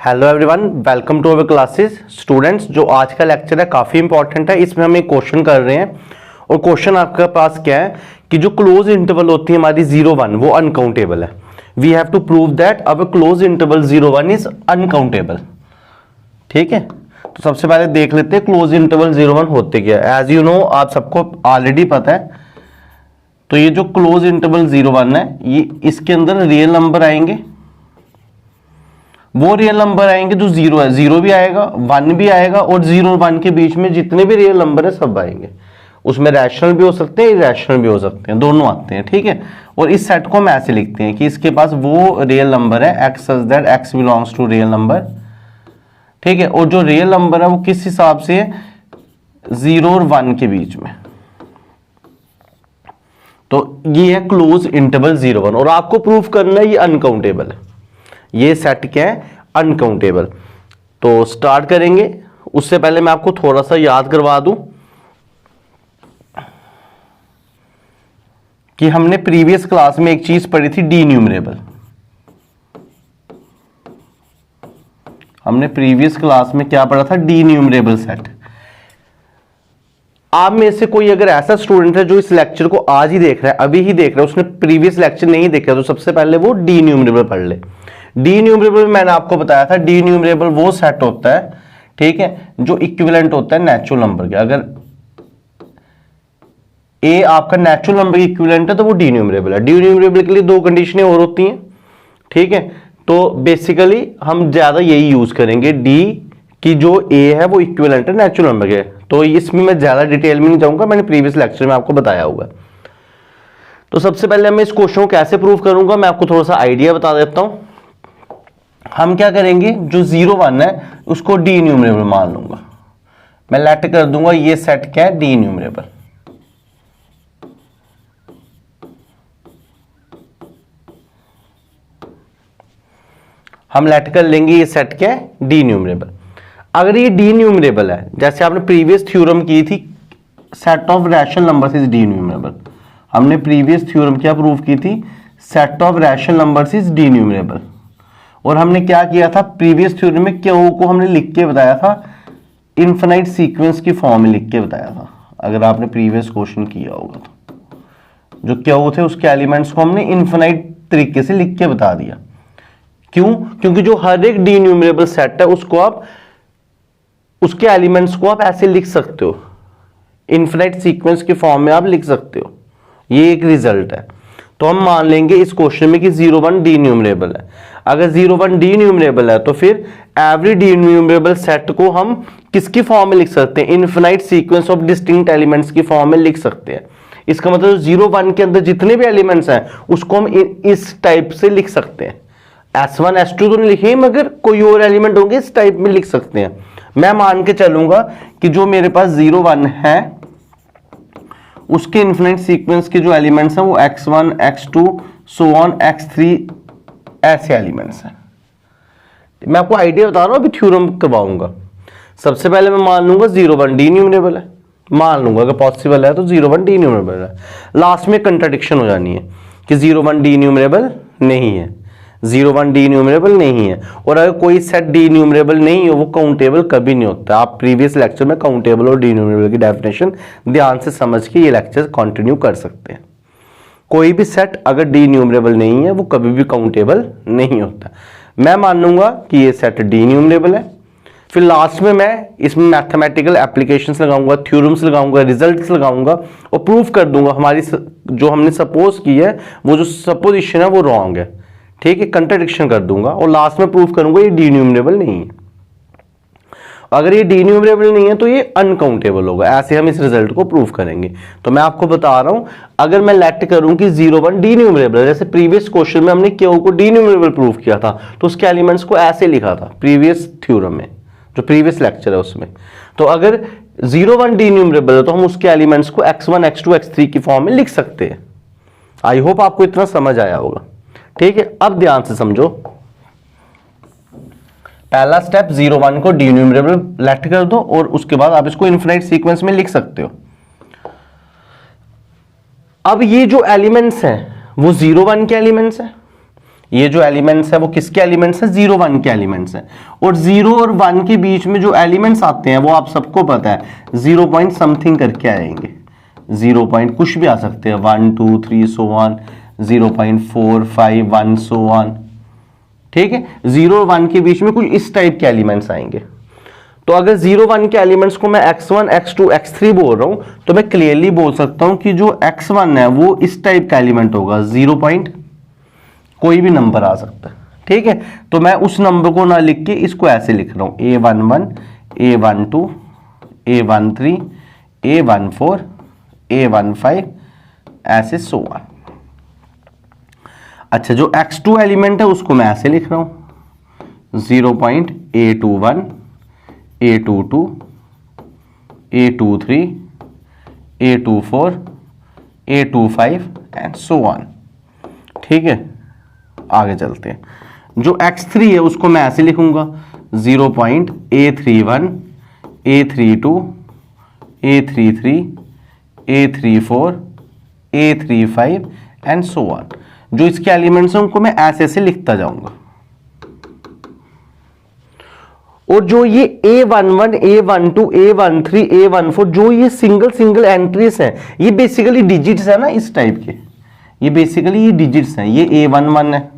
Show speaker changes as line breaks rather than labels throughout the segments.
Hello everyone, welcome to our classes. Students, जो आज का लेक्चर है काफ़ी इंपॉर्टेंट है। इसमें हम एक क्वेश्चन कर रहे हैं और क्वेश्चन आपके पास क्या है कि जो क्लोज इंटरवल होती है हमारी 0-1 वो अनकाउंटेबल है। We have to prove that our close interval 0-1 is uncountable. ठीक है, तो सबसे पहले देख लेते हैं क्लोज इंटरवल 0-1 होते क्या है। एज यू नो, आप सबको ऑलरेडी पता है। तो ये जो क्लोज इंटरवल 0-1 है, ये इसके अंदर रियल नंबर आएंगे, वो रियल नंबर आएंगे जो जीरो है, जीरो भी आएगा, 1 भी आएगा, और 0 और 1 के बीच में जितने भी रियल नंबर है सब आएंगे। उसमें रैशनल भी हो सकते हैं, इरैशनल भी हो सकते हैं, दोनों आते हैं। ठीक है, और इस सेट को हम ऐसे लिखते हैं कि इसके पास वो रियल नंबर है x such that x belongs to real number. ठीक है, और जो रियल नंबर है वो किस हिसाब से है, 0 और 1 के बीच में। तो ये है क्लोज इंटरवल 0-1 और आपको प्रूफ करना है ये अनकाउंटेबल है। ये सेट क्या है, अनकाउंटेबल। तो स्टार्ट करेंगे। उससे पहले मैं आपको थोड़ा सा याद करवा दूं कि हमने प्रीवियस क्लास में एक चीज पढ़ी थी, डी न्यूमरेबल। हमने प्रीवियस क्लास में क्या पढ़ा था, डी न्यूमरेबल सेट। आप में से कोई अगर ऐसा स्टूडेंट है जो इस लेक्चर को आज ही देख रहा है, अभी ही देख रहा है, उसने प्रीवियस लेक्चर नहीं देखा, तो सबसे पहले वो डी न्यूमरेबल पढ़ ले। डी न्यूमरेबल मैंने आपको बताया था, डी न्यूमरेबल वो सेट होता है, ठीक है, जो इक्विवेलेंट होता है नेचुरल नंबर के। अगर ए आपका नेचुरल नंबर की इक्विवेलेंट है तो वो डी न्यूमरेबल है। डी न्यूमरेबल के लिए दो कंडीशनें और होती हैं। ठीक है, तो बेसिकली हम ज्यादा यही यूज करेंगे, डी की जो ए है वो इक्विवेलेंट है नेचुरल नंबर के। तो इसमें मैं ज्यादा डिटेल में नहीं जाऊंगा, मैंने प्रीवियस लेक्चर में आपको बताया होगा। तो सबसे पहले मैं इस क्वेश्चन को कैसे प्रूव करूंगा, मैं आपको थोड़ा सा आइडिया बता देता हूं। हम क्या करेंगे, जो 0-1 है उसको डी न्यूमरेबल मान लूंगा। मैं लेट कर दूंगा ये सेट क्या है, डी न्यूमरेबल। हम लेट कर लेंगे ये सेट क्या है, डी न्यूमरेबल। अगर ये डी न्यूमरेबल है, जैसे आपने प्रीवियस थ्योरम की थी, set of rational numbers is D numerable. हमने प्रीवियस थ्योरम क्या प्रूव की थी, set of rational numbers is D numerable. और हमने क्या किया था प्रीवियस थ्योरम में, क्यू को हमने लिख के बताया था इनफिनाइट सीक्वेंस की फॉर्म में लिख के बताया था। अगर आपने प्रीवियस क्वेश्चन किया होगा तो जो क्यू थे उसके एलिमेंट्स को हमने इनफिनाइट तरीके से लिख के बता दिया। क्यों? क्योंकि जो हर एक डी न्यूमरेबल सेट है उसको आप, उसके एलिमेंट्स को आप ऐसे लिख सकते हो, इनफिनाइट सीक्वेंस की फॉर्म में आप लिख सकते हो। ये एक रिजल्ट है। तो हम मान लेंगे इस क्वेश्चन में कि 0-1 डी न्यूमरेबल है। अगर 0-1 डी न्यूमरेबल है तो फिर एवरी डी न्यूमरेबल सेट को हम किसकी फॉर्म में लिख सकते हैं, infinite sequence of distinct elements की फॉर्म में लिख सकते हैं। इसका मतलब 0-1 के अंदर जितने भी एलिमेंट्स हैं उसको हम इस टाइप से लिख सकते हैं। S1 S2 तो नहीं लिखे, मगर कोई और एलिमेंट होंगे इस टाइप में लिख सकते हैं। मैं मान के चलूंगा कि जो मेरे पास 0-1 है उसके इनफिनिट सीक्वेंस के जो एलिमेंट्स हैं वो x1 x2 so on x3 ऐसे एलिमेंट्स हैं। मैं आपको आइडिया बता रहा हूं, अभी थ्योरम करवाऊंगा। सबसे पहले मैं मान लूंगा 0-1 डी न्यूमरेबल है, मान लूंगा अगर पॉसिबल है तो 0-1 डी न्यूमरेबल है। लास्ट में कंट्राडिक्शन हो जानी है कि 0-1 डी न्यूमरेबल नहीं है, 0-1 डी न्यूमरेबल नहीं है। और अगर कोई सेट डी न्यूमरेबल नहीं हो वो काउंटेबल कभी नहीं होता। आप प्रीवियस लेक्चर में काउंटेबल और डी न्यूमरेबल की डेफिनेशन ध्यान से समझ के ये लेक्चर कंटिन्यू कर सकते हैं। कोई भी सेट अगर डी न्यूमरेबल नहीं है वो कभी भी काउंटेबल नहीं होता। मैं मान लूंगा कि ये सेट डी न्यूमरेबल है। फिर लास्ट में मैं इसमें मैथमेटिकल एप्लीकेशंस लगाऊंगा, थ्योरम्स लगाऊंगा, रिजल्ट्स लगाऊंगा और प्रूफ कर दूंगा हमारी जो हमने सपोज की है वो जो सपोजिशन है वो रॉन्ग है। ठीक है, कंट्राडिक्शन कर दूंगा और लास्ट में प्रूफ करूंगा ये डी न्यूमरेबल नहीं है। अगर ये डी न्यूमरेबल नहीं है तो ये अनकाउंटेबल होगा। ऐसे हम इस रिजल्ट को प्रूफ करेंगे। तो मैं आपको बता रहा हूं, अगर मैं लेट करूं कि 0-1 डी न्यूमरेबल, जैसे प्रीवियस क्वेश्चन में हमने क्यू को डी न्यूमरेबल प्रूफ किया था तो उसके एलिमेंट्स को ऐसे लिखा था प्रीवियस थ्योरम में, जो प्रीवियस लेक्चर है उसमें। तो अगर 0-1 डी न्यूमरेबल है तो हम उसके एलिमेंट्स को x1 x2 x3 की फॉर्म में लिख सकते हैं। आई होप आपको इतना समझ आया होगा। ठीक है, अब ध्यान से समझो। पहला स्टेप 0-1 को डी न्यूमरेबल लेट कर दो और उसके बाद आप इसको इनफिनिट सीक्वेंस में लिख सकते हो। अब ये जो एलिमेंट्स हैं वो 0-1 के एलिमेंट्स हैं, ये जो एलिमेंट्स है वो किसके एलिमेंट्स है, 0 1 के एलिमेंट्स हैं। और 0 और 1 के बीच में जो एलिमेंट्स आते हैं वो आप सबको पता है 0 पॉइंट समथिंग करके आएंगे, 0 पॉइंट कुछ भी आ सकते हैं, 1 2 3 सो ऑन, 0.4 5 1 सो ऑन, ठीक है। 0 और 1 के बीच में कुछ इस टाइप के एलिमेंट्स आएंगे। तो अगर 0 1 के एलिमेंट्स को मैं x1 x2 x3 बोल रहा हूं तो मैं क्लियरली बोल सकता हूं कि जो x1 है वो इस टाइप का एलिमेंट होगा, 0 पॉइंट कोई भी नंबर आ सकता है, ठीक है। तो मैं उस नंबर को ना लिख के इसको ऐसे लिख रहा हूं, a11 a12 a13 a14 a15 ऐसे सो ऑन। अच्छा, जो x2 एलिमेंट है उसको मैं ऐसे लिख रहा हूं, 0.a21 a22 a23 a24 a25 and so on, ठीक है। आगे चलते हैं। जो x3 है उसको मैं ऐसे लिखूंगा, 0.a31 a32 a33 a34 a35 and so on. जो इसके एलिमेंट्स हैं उनको मैं ऐसे ऐसे लिखता जाऊंगा। और जो ये a11 a12 a13 a14 जो ये सिंगल एंट्रीज हैं ये बेसिकली डिजिट्स है ना इस टाइप के, ये बेसिकली ये डिजिट्स हैं। ये a11 है,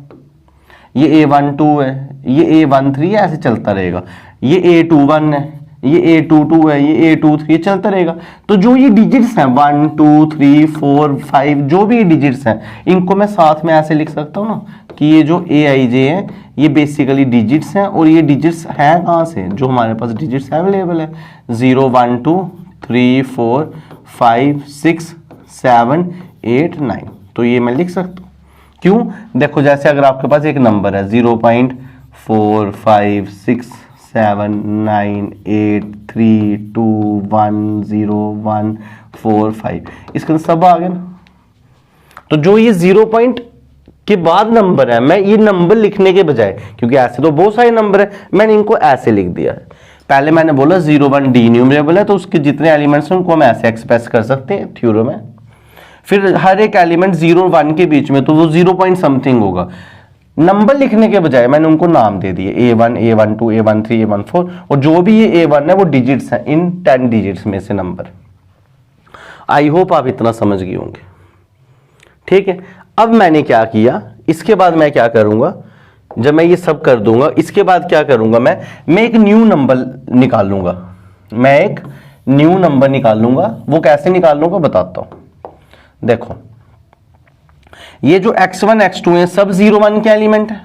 ये a12 है, ये a13 है, ऐसे चलता रहेगा। ये a21 है, ये a22 है, ये a23 चलता रहेगा। तो जो ये डिजिट्स हैं 1 2 3 4 5 जो भी डिजिट्स हैं इनको मैं साथ में ऐसे लिख सकता हूँ ना कि ये जो aij है ये बेसिकली डिजिट्स हैं। और ये डिजिट्स हैं कहाँ से, जो हमारे पास डिजिट्स अवेलेबल है, 0 1 2 3 4 5 6 7 8 9। तो ये मैं लिख सकता हूँ। क्यों, देखो जैसे अगर आपके पास एक नंबर है 0.4 5 6 7 9 8 3 2 1 0 1 4 5 इसके अंदर सब आ गए ना। तो जो ये 0 पॉइंट के बाद नंबर है, मैं ये नंबर लिखने के बजाय, क्योंकि ऐसे तो बहुत सारे नंबर है, मैंने इनको ऐसे लिख दिया है। पहले मैंने बोला 0 1 डी न्यूमरेबल है तो उसके जितने एलिमेंट्स हैं उनको हम ऐसे एक्सप्रेस कर सकते हैं थ्योरम में। फिर हर एक एलिमेंट 0 और 1 के बीच में तो वो 0 पॉइंट समथिंग होगा। नंबर लिखने के बजाय मैंने उनको नाम दे दिए, a1 a12 a13 a14। और जो भी ये a1 है वो डिजिट्स हैं, इन 10 डिजिट्स में से नंबर। आई होप आप इतना समझ गए होंगे, ठीक है। अब मैंने क्या किया, इसके बाद मैं क्या करूंगा, जब मैं ये सब कर दूंगा इसके बाद क्या करूंगा, मैं एक न्यू नंबर निकालूंगा। मैं एक न्यू नंबर निकालूंगा। वो कैसे निकालूंगा बताता हूं। देखो ये जो x1 x2 है सब 0 1 के एलिमेंट है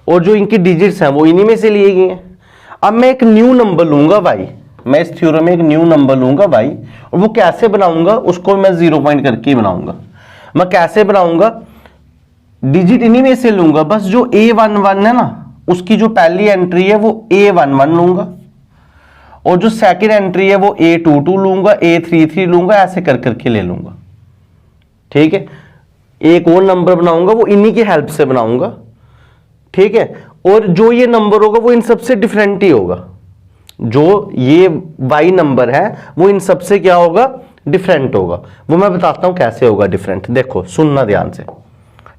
और जो इनकी डिजिट्स हैं वो इन्हीं में से लिए गए हैं। अब मैं एक न्यू नंबर लूंगा y, मैं इस थ्योरम में एक न्यू नंबर लूंगा y और वो कैसे बनाऊंगा, उसको मैं 0 पॉइंट करके बनाऊंगा। मैं कैसे बनाऊंगा, डिजिट इन्हीं में से लूंगा, बस जो a11 है ना उसकी जो पहली एंट्री है वो a11 लूंगा और जो सेकंड एंट्री है वो a22 लूंगा, a33 लूंगा, ऐसे कर करके ले लूंगा, ठीक है। एक और नंबर बनाऊंगा वो इन्हीं की हेल्प से बनाऊंगा, ठीक है। और जो ये नंबर होगा वो इन सबसे डिफरेंट ही होगा। जो ये y नंबर है वो इन सबसे क्या होगा, डिफरेंट होगा। वो मैं बताता हूं कैसे होगा डिफरेंट। देखो सुनना ध्यान से,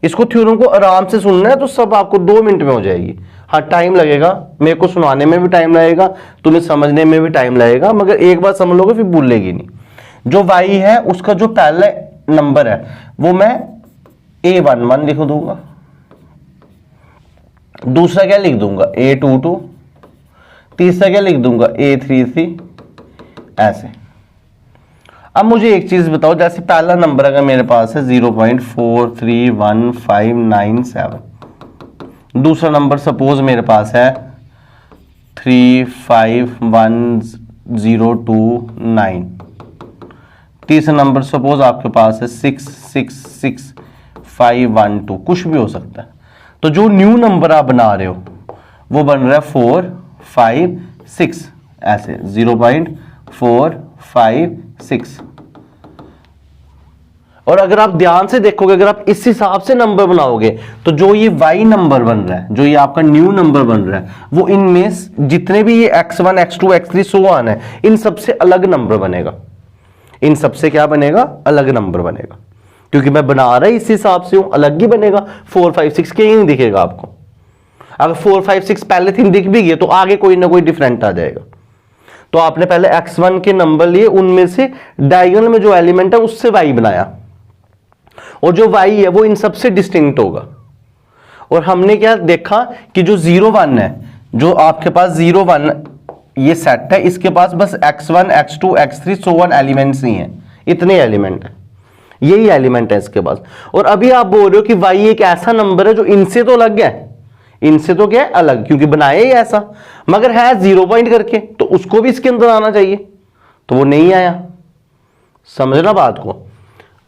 इसको थ्योरम को आराम से सुनना है तो सब आपको 2 मिनट में हो जाएगी। हाँ टाइम लगेगा, मेरे को सुनाने में भी टाइम लगेगा, तुम्हें समझने में भी टाइम लगेगा, मगर एक बार समझ लोगे फिर भूलेगी नहीं। जो y है उसका जो पहला नंबर है वो मैं a11 लिख दूंगा, दूसरा क्या लिख दूंगा a22, तीसरा क्या लिख दूंगा a33, ऐसे। अब मुझे एक चीज बताओ, जैसे पहला नंबर अगर मेरे पास है 0.4315997, दूसरा नंबर सपोज मेरे पास है 351029, तीसरा नंबर सपोज आपके पास है 666512, कुछ भी हो सकता है। तो जो न्यू नंबर आप बना रहे हो वो बन रहा है 456, ऐसे 0.456। और अगर आप ध्यान से देखोगे, अगर आप इस हिसाब से नंबर बनाओगे तो जो ये y नंबर बन रहा है, जो ये आपका न्यू नंबर बन रहा है, वो इनमें जितने भी ये x1 x2 x3 so on है इन सबसे अलग नंबर बनेगा। इन सबसे क्या बनेगा, अलग नंबर बनेगा। क्योंकि मैं बना रहा इस हिसाब से हूं, अलग ही बनेगा। 4 5 6 के ही नहीं दिखेगा आपको। अगर 4 5 6 पहले दिन दिख भी गए तो आगे कोई ना कोई डिफरेंट आ जाएगा। तो आपने पहले x1 के नंबर लिए, उनमें से डायगोनल में जो एलिमेंट है उससे y बनाया, और जो y है वो इन सबसे डिस्टिंक्ट होगा। और हमने क्या देखा कि जो 0 1 है, जो आपके पास 0 1 ये सेट है, इसके पास बस x1 x2 x3 so one elements ही हैं, इतने एलिमेंट है, यही एलिमेंट है इसके पास। और अभी आप बोल रहे हो कि y एक ऐसा नंबर है जो इनसे तो अलग है, इनसे तो क्या है अलग, क्योंकि बनाया ही ऐसा, मगर है 0 पॉइंट करके, तो उसको भी इसके अंदर आना चाहिए, तो वो नहीं आया। समझना बात को।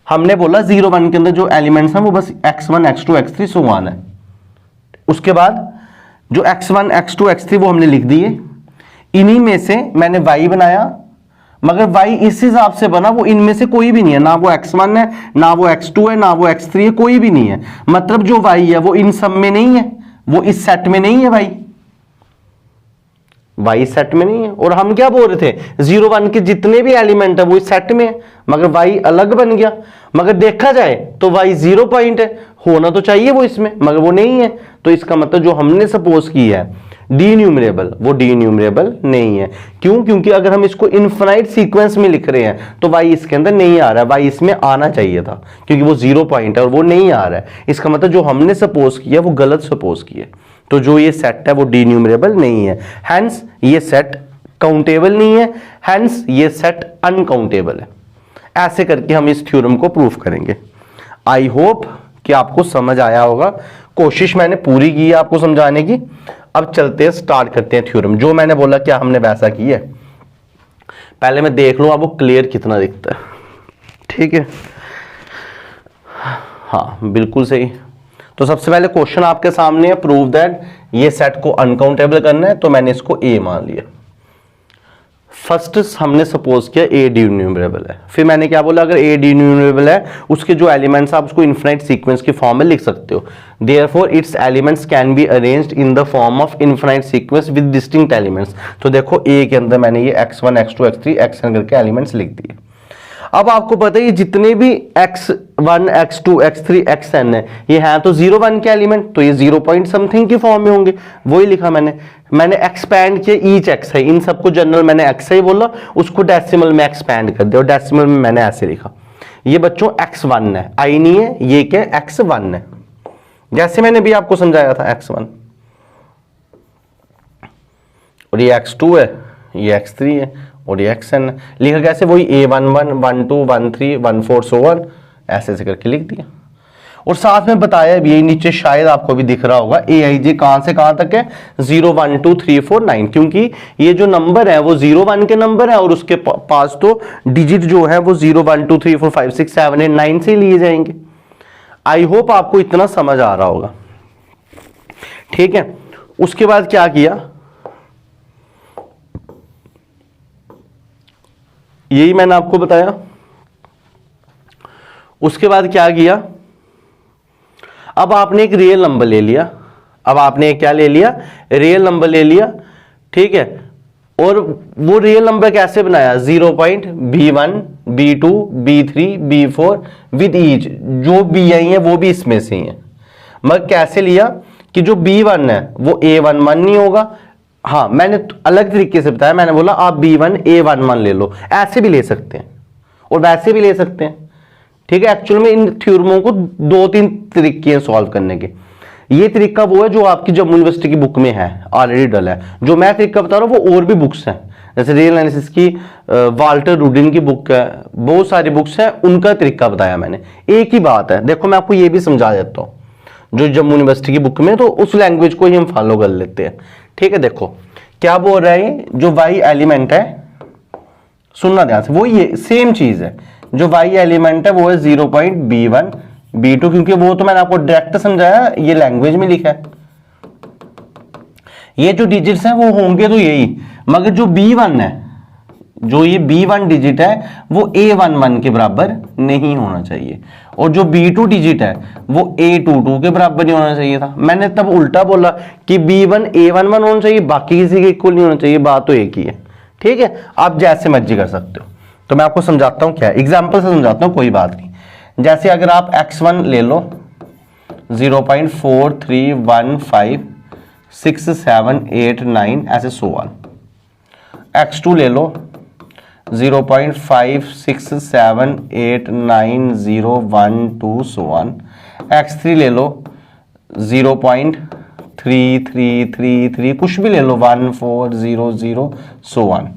हमने बोला 0 1 के अंदर जो एलिमेंट्स हैं वो बस x1 x2 x3 so one है। उसके बाद जो x1 x2 x3 वो हमने लिख दिए, इन्हीं में से मैंने y बनाया, मगर y इस हिसाब से बना वो इनमें से कोई भी नहीं है, ना वो x1 है, ना वो x2 है, ना वो x3 है, कोई भी नहीं है। मतलब जो y है वो इन सब में नहीं है, वो इस सेट में नहीं है, y सेट में नहीं है। और हम क्या बोल रहे थे, 0 1 के जितने भी एलिमेंट है वो इस सेट में है, मगर y अलग बन गया। मगर देखा जाए तो y 0 पॉइंट है, होना तो चाहिए वो इसमें, मगर वो नहीं है। तो इसका मतलब जो हमने सपोज की है डी न्यूमरेबल, वो डी न्यूमरेबल नहीं है। क्यों? क्योंकि अगर हम इसको इनफाइनाइट सीक्वेंस में लिख रहे हैं तो y इसके अंदर नहीं आ रहा है, y इसमें आना चाहिए था, क्योंकि वो 0 पॉइंट है और वो नहीं आ रहा है। इसका मतलब जो हमने सपोज किया वो गलत सपोज किया। तो जो ये सेट है वो डी न्यूमरेबल नहीं है, हैंस ये सेट काउंटेबल नहीं है, हैंस ये सेट अनकाउंटेबल है। ऐसे करके हम इस थ्योरम को प्रूफ करेंगे। आई होप कि आपको समझ आया होगा। कोशिश मैंने पूरी की है आपको समझाने की। अब चलते हैं, स्टार्ट करते हैं थ्योरम। जो मैंने बोला क्या हमने वैसा किया है। पहले मैं देख लूं आपको क्लियर कितना दिखता है। ठीक है, हाँ बिल्कुल सही। तो सबसे पहले क्वेश्चन आपके सामने है, प्रूव दैट ये सेट को अनकाउंटेबल करना है, तो मैंने इसको ए मान लिया। फर्स्ट हमने सपोज किया ए डी न्यूमरेबल है, फिर मैंने क्या बोला, अगर ए डी न्यूमरेबल है उसके जो एलिमेंट्स आप उसको इनफिनिट सीक्वेंस की फॉर्म में लिख सकते हो। Therefore it's elements can be arranged in the form of infinite sequence with distinct elements. तो देखो ए के अंदर मैंने ये x1 x2 x3 xn करके एलिमेंट्स लिख दिए। अब आपको पता है ये जितने भी x1 x2 x3 xn है ये हैं तो 0 1 के एलिमेंट, तो ये 0 पॉइंट समथिंग की फॉर्म में होंगे। वही लिखा मैंने एक्सपैंड किया, ईच x है, इन सबको जनरल मैंने x ही बोला, उसको डेसिमल में एक्सपैंड कर दिया और डेसिमल में मैंने ऐसे लिखा। ये बच्चों x1 है, आई नहीं है, ये क्या x1 है, जैसे मैंने भी आपको समझाया था x1, और ये x2 है, ये x3 है और ये xn है। लिखा कैसे, वही a11 12 13 14 सो वन ऐसे ऐसे करके लिख दिया। और साथ में बताया भी, यही नीचे शायद आपको भी दिख रहा होगा aij कहां से कहां तक है, 0 1 2 3 4 9, क्योंकि ये जो नंबर है वो 0 1 के नंबर है और उसके पास तो डिजिट जो है वो 0 1 2 3 4 5 6 7 8 9 से लिए जाएंगे। आई होप आपको इतना समझ आ रहा होगा। ठीक है, उसके बाद क्या किया, यही मैंने आपको बताया। उसके बाद क्या किया, अब आपने एक रियल नंबर ले लिया, अब आपने क्या ले लिया, रियल नंबर ले लिया। ठीक है, और वो रियल नंबर कैसे बनाया, 0 point b1 b2 b3 b4 with each, जो b आई है वो भी इसमें से ही है। मगर कैसे लिया कि जो b1 है वो a11 नहीं होगा। हाँ मैंने अलग तरीके से बताया, मैंने बोला आप b1 a11 ले लो, ऐसे भी ले सकते हैं और वैसे भी ले सकते हैं। ठीक है, एक्चुअल में इन थ्योरमों को 2-3 तरीके हैं सॉल्व करने के। ये तरीका वो है जो आपकी जम्मू यूनिवर्सिटी की बुक में है, ऑलरेडी डला है। जो मैं तरीका बता रहा हूँ वो और भी बुक्स हैं, जैसे रियल एनालिसिस की वाल्टर रूडिन की बुक है, बहुत सारी बुक्स हैं, उनका तरीका बताया मैंने। एक ही बात है, देखो मैं आपको ये भी समझा देता हूँ जो जम्मू यूनिवर्सिटी की बुक में, तो उस लैंग्वेज को ही हम फॉलो कर लेते हैं। ठीक है, देखो क्या बोल रहा है, जो y एलिमेंट है, सुनना ध्यान से, वो ये सेम चीज है, जो y एलिमेंट है वो है 0 पॉइंट b1 b2, क्योंकि वो तो मैंने आपको डायरेक्ट समझाया, ये लैंग्वेज में लिखा है। ये जो डिजिट्स हैं वो होंगे तो यही, मगर जो b1 है, जो ये b1 डिजिट है वो a11 के बराबर नहीं होना चाहिए, और जो b2 डिजिट है वो a22 के बराबर नहीं होना चाहिए था। मैंने तब उल्टा बोला कि b1 a11 होना चाहिए, बाकी किसी के इक्वल नहीं होना चाहिए, बात तो एक ही है। ठीक है, आप जैसे मर्जी कर सकते हो। तो मैं आपको समझाता हूं, क्या एग्जाम्पल से समझाता हूं, कोई बात नहीं। जैसे अगर आप x1 ले लो 0.43156789 ऐसे सो ऑन, x2 ले लो 0.56789012 सो ऑन, x3 ले लो 0.3333 कुछ भी ले लो 1400 सो ऑन।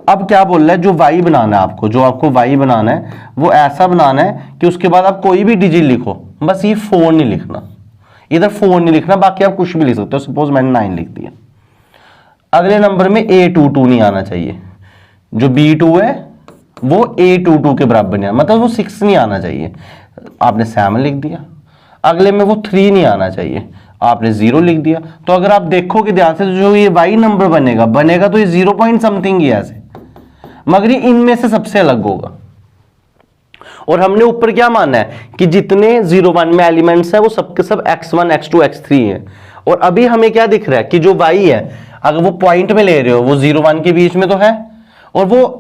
अब क्या बोल रहा है, जो y बनाना है आपको, जो आपको y बनाना है वो ऐसा बनाना है कि उसके बाद आप कोई भी डिजिट लिखो, बस ये 4 नहीं लिखना, इधर 4 नहीं लिखना, बाकी आप कुछ भी लिख सकते हो। सपोज मैंने 9 लिख दिया। अगले नंबर में A22 नहीं आना चाहिए, जो B2 है वो A22 के बराबर नहीं, मतलब वो 6 नहीं आना चाहिए, आपने 7 लिख दिया। अगले में वो 3 नहीं आना चाहिए, आपने 0 लिख दिया। तो अगर आप देखोगे ध्यान से, तो जो ये y नंबर बनेगा तो ये 0 पॉइंट समथिंग ही ऐसे, मगर ये इनमें से सबसे अलग होगा। और हमने ऊपर क्या माना है कि जितने 0-1 में एलिमेंट्स है वो सबके सब x1 x2 x3 है। और अभी हमें क्या दिख रहा है कि जो y है, अगर वो पॉइंट में ले रहे हो वो 0-1 के बीच में तो है, और वो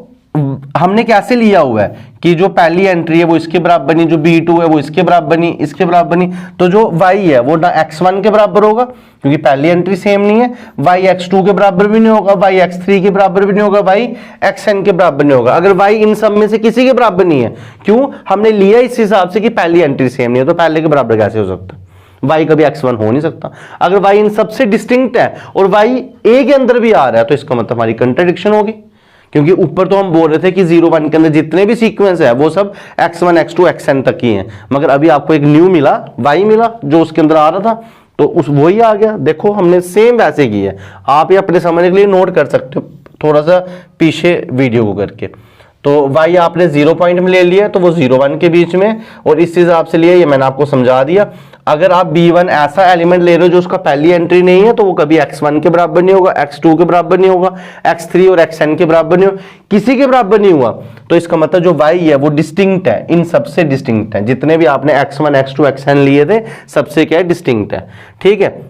हमने कैसे लिया हुआ है कि जो पहली एंट्री है वो इसके बराबर बनी, जो B2 है वो इसके बराबर बनी, इसके बराबर बनी, तो जो y है वो ना x1 के बराबर होगा क्योंकि पहली एंट्री सेम नहीं है, y x2 के बराबर भी नहीं होगा, y x3 के बराबर भी नहीं होगा, y xn के बराबर नहीं होगा। अगर y इन सब में से किसी के बराबर नहीं है, क्यों, हमने लिया इस हिसाब से कि पहली एंट्री सेम नहीं है, तो पहले के बराबर कैसे हो सकता है, y कभी x1 हो नहीं सकता। अगर y इन सबसे डिस्टिंक्ट है और y a के अंदर भी आ रहा है, तो इसका मतलब हमारी कंट्राडिक्शन होगी, क्योंकि ऊपर तो हम बोल रहे थे कि 0-1 के अंदर जितने भी सीक्वेंस है वो सब x1 x2 xn तक ही हैं, मगर अभी आपको एक न्यू मिला, y मिला जो उसके अंदर आ रहा था, तो उस वही आ गया। देखो हमने सेम वैसे की है, आप ये अपने समझने के लिए नोट कर सकते हो थोड़ा सा पीछे वीडियो को करके। तो y आपने 0 पॉइंट में ले लिया तो वो 0-1 के बीच में, और इस हिसाब से लिया, ये मैंने आपको समझा दिया। अगर आप B1 ऐसा एलिमेंट ले रहे हो जो उसका पहली एंट्री नहीं है, तो वो कभी x1 के बराबर नहीं होगा, x2 के बराबर नहीं होगा, x3 और xn के बराबर नहीं होगा, किसी के बराबर नहीं हुआ, तो इसका मतलब जो y है वो डिस्टिंक्ट है, इन सबसे डिस्टिंक्ट है। जितने भी आपने x1 x2 xn लिए थे सबसे क्या है, डिस्टिंक्ट है, ठीक है।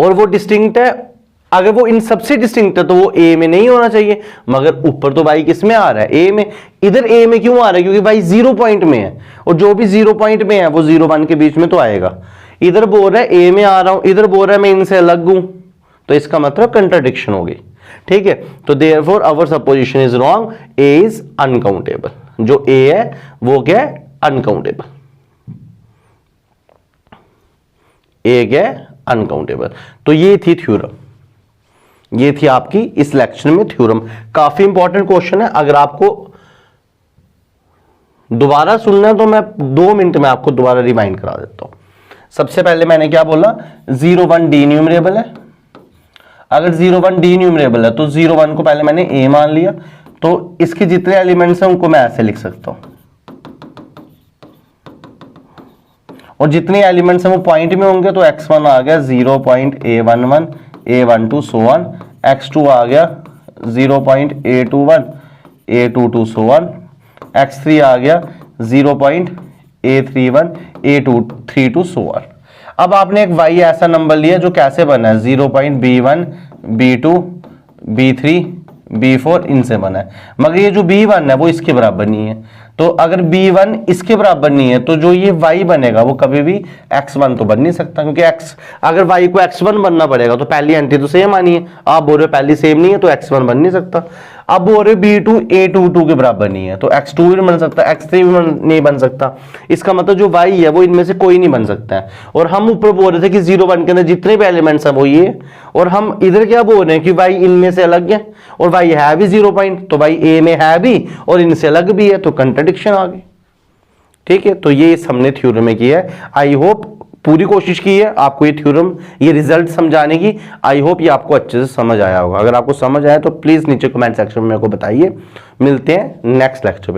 और वो डिस्टिंक्ट है, अगर वो इन सबसे डिस्टिंक्ट है तो वो a में नहीं होना चाहिए, मगर ऊपर तो y किस में आ रहा है, a में। इधर a में क्यों आ रहा है, क्योंकि y 0 पॉइंट में है, और जो भी 0 पॉइंट में है वो 0-1 के बीच में तो आएगा। इधर बोल रहा है a में आ रहा हूं, इधर बोल रहा है मैं इनसे अलग हूं, तो इसका मतलब कंट्राडिक्शन होगी, ठीक है। तो therefore our supposition is wrong, a is uncountable. जो a है वो क्या है, अनकाउंटेबल, a क्या है, अनकाउंटेबल। तो ये थी थ्योरम, ये थी आपकी इस लेक्चर में थ्योरम। काफी इंपॉर्टेंट क्वेश्चन है, अगर आपको दोबारा सुनना है तो मैं 2 मिनट में आपको दोबारा रिमाइंड करा देता हूं। सबसे पहले मैंने क्या बोला, 0-1 डी न्यूमरेबल है। अगर 0-1 डी न्यूमरेबल है तो 0-1 को पहले मैंने a मान लिया, तो इसके जितने एलिमेंट्स हैं उनको मैं ऐसे लिख सकता हूं, और जितने एलिमेंट्स हैं वो पॉइंट में होंगे, तो x1 आ गया 0.a11 a12 so on, x2 आ गया 0.a21 a22 so on, x3 आ गया 0.a31 a32 सो ऑन। अब आपने एक y ऐसा नंबर लिया जो कैसे बना है, 0.b1 b2 b3 b4 इनसे बना है, मगर ये जो b1 है वो इसके बराबर नहीं है। तो अगर b1 इसके बराबर नहीं है तो जो ये y बनेगा वो कभी भी x1 तो बन नहीं सकता, क्योंकि x अगर y को x1 बनना पड़ेगा तो पहली एंट्री तो सेम आनी है, आप बोल रहे हो पहली सेम नहीं है तो x1 बन नहीं सकता। अब बोल रहे b2 a22 के बराबर नहीं है तो x2 भी बन सकता है, x3 भी नहीं बन सकता। इसका मतलब जो y है वो इनमें से कोई नहीं बन सकता है। और हम ऊपर बोल रहे थे कि 0-1 के अंदर जितने भी एलिमेंट्स हैं वो ये, और हम इधर क्या बोल रहे हैं कि y इनमें से अलग है, और y है भी 0 पॉइंट, तो y a में है भी और इनसे अलग भी है, तो कंट्राडिक्शन आ गई, ठीक है। तो ये हमने थ्योरम में किया है। आई होप पूरी कोशिश की है आपको ये थ्योरम, ये रिजल्ट समझाने की। आई होप ये आपको अच्छे से समझ आया होगा। अगर आपको समझ आया तो प्लीज नीचे कमेंट सेक्शन में मेरे को बताइए। मिलते हैं नेक्स्ट लेक्चर में।